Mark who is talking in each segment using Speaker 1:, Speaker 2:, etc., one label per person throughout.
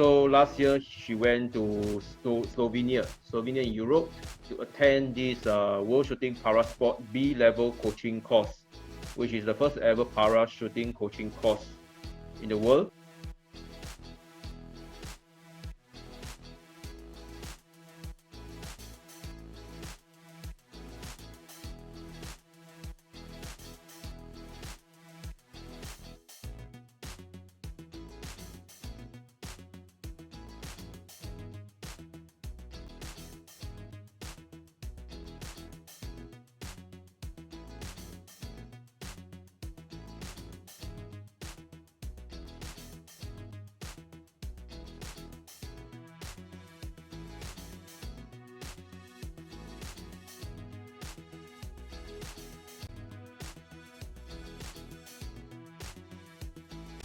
Speaker 1: So last year she went to Slovenia in Europe to attend this World Shooting Para Sport B level coaching course, which is the first ever para shooting coaching course in the world.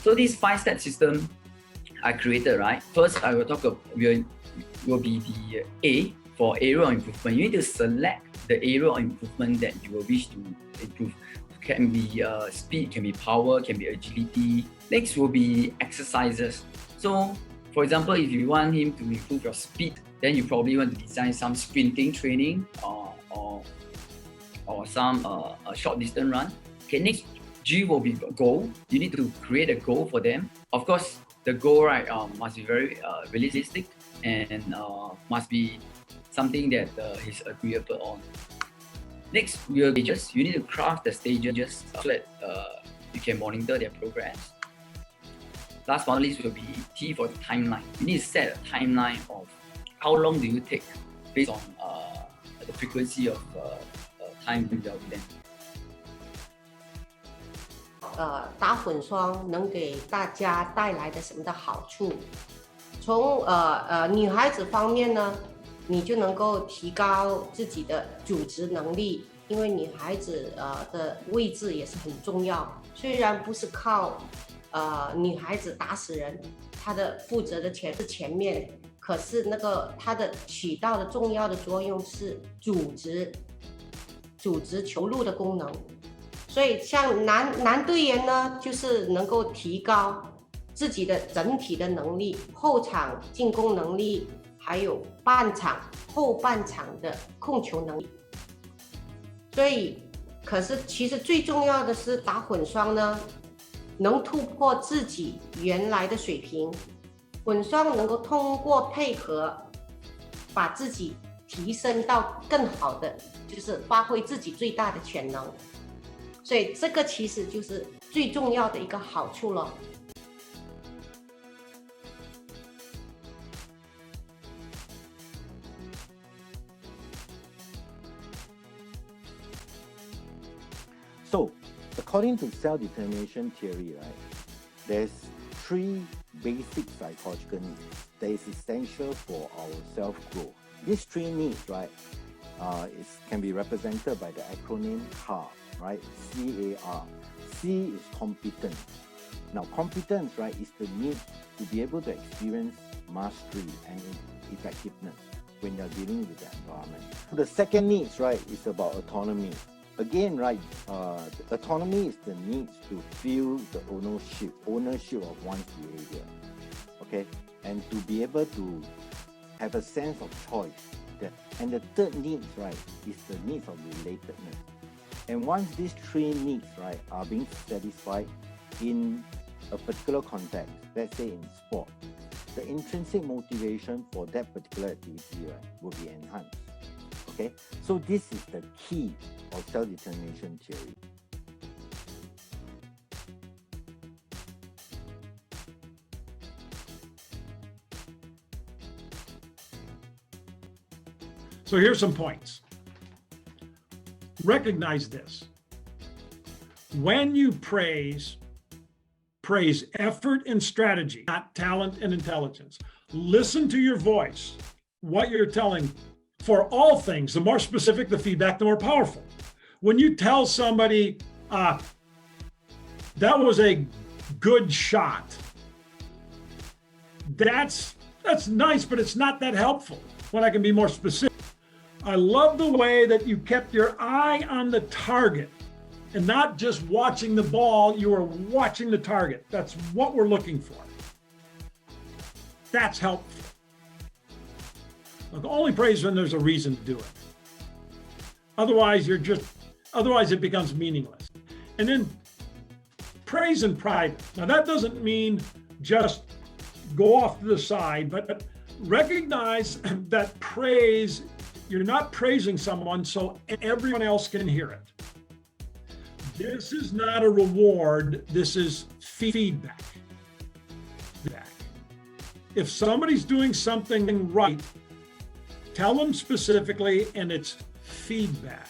Speaker 2: So this 5-step system I created, right? First, I will talk about will be the A for area of improvement. You need to select the area of improvement that you will wish to improve. Can be speed, can be power, can be agility. Next will be exercises. So, for example, if you want him to improve your speed, then you probably want to design some sprinting training or some short distance run. Okay, next G will be goal. You need to create a goal for them. Of course, the goal, right, must be very realistic and must be something that he's agreeable on. Next, stages. You need to craft the stages so that you can monitor their progress. Last but not least will be T for the timeline. You need to set a timeline of how long do you take based on the frequency of time you are with them.
Speaker 3: 打混双能给大家带来的什么的好处？从女孩子方面呢，你就能够提高自己的组织能力，因为女孩子的位置也是很重要。虽然不是靠女孩子打死人，她的负责的是前面，可是那个她的起到的重要的作用是组织球路的功能。所以像男队员呢，就是能够提高自己的整体的能力，后场进攻能力，还有后半场的控球能力。所以，可是其实最重要的是打混双呢，能突破自己原来的水平。混双能够通过配合，把自己提升到更好的，就是发挥自己最大的潜能。所以这个其实就是最重要的一个好处了。
Speaker 4: So, according to self-determination theory, right, there's 3 basic psychological needs that is essential for our self-growth. These 3 needs, right, can be represented by the acronym CAR, right? C-A-R. C is competence. Now, competence, right, is the need to be able to experience mastery and effectiveness when you're dealing with the environment. The second needs, right, is about autonomy. Again, right, autonomy is the need to feel the ownership of one's behavior, okay? And to be able to have a sense of choice. And the third needs, right, is the needs of relatedness. And once these 3 needs, right, are being satisfied in a particular context, let's say in sport, the intrinsic motivation for that particular activity, right, will be enhanced. Okay, so this is the key of self-determination theory.
Speaker 5: So here's some points. Recognize this. When you praise effort and strategy, not talent and intelligence. Listen to your voice, what you're telling. For all things, the more specific the feedback, the more powerful. When you tell somebody, that was a good shot, that's nice, but it's not that helpful when I can be more specific. I love the way that you kept your eye on the target and not just watching the ball, you are watching the target. That's what we're looking for. That's helpful. Look, only praise when there's a reason to do it. Otherwise, it becomes meaningless. And then praise in private. Now that doesn't mean just go off to the side, but recognize that praise, you're not praising someone so everyone else can hear it. This is not a reward, this is feedback. If somebody's doing something right, tell them specifically, and it's feedback.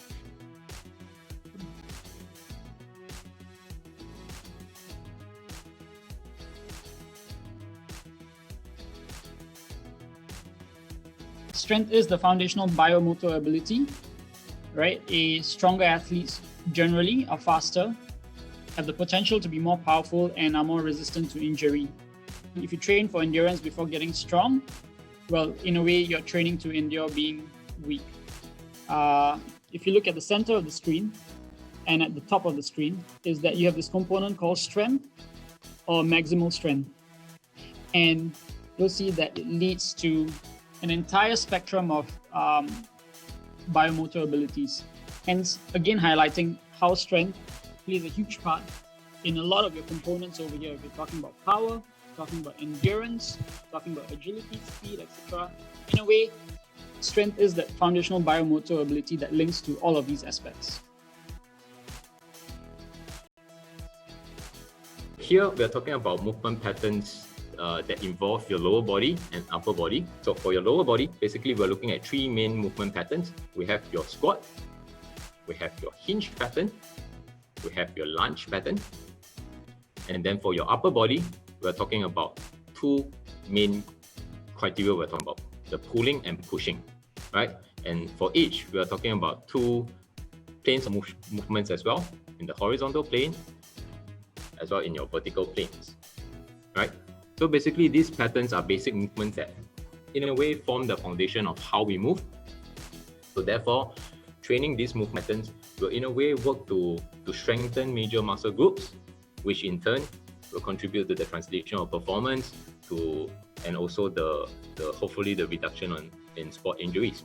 Speaker 6: Strength is the foundational biomotor ability, right? Stronger athletes generally are faster, have the potential to be more powerful, and are more resistant to injury. If you train for endurance before getting strong, well, in a way, you're training to endure being weak. If you look at the center of the screen and at the top of the screen, is that you have this component called strength or maximal strength. And you'll see that it leads to an entire spectrum of biomotor abilities. Hence, again, highlighting how strength plays a huge part in a lot of your components over here. If you're talking about power, talking about endurance, talking about agility, speed, etc. In a way, strength is that foundational biomotor ability that links to all of these aspects.
Speaker 7: Here, we're talking about movement patterns that involve your lower body and upper body. So for your lower body, basically we're looking at three main movement patterns. We have your squat, we have your hinge pattern, we have your lunge pattern. And then for your upper body, we're talking about two main criteria we're talking about, the pulling and pushing, right? And for each, we are talking about two planes of movements as well, in the horizontal plane, as well in your vertical planes, right? So basically, these patterns are basic movements that, in a way, form the foundation of how we move. So therefore, training these movement patterns will, in a way, work to strengthen major muscle groups, which in turn will contribute to the translation of performance, and also the hopefully the reduction in sport injuries.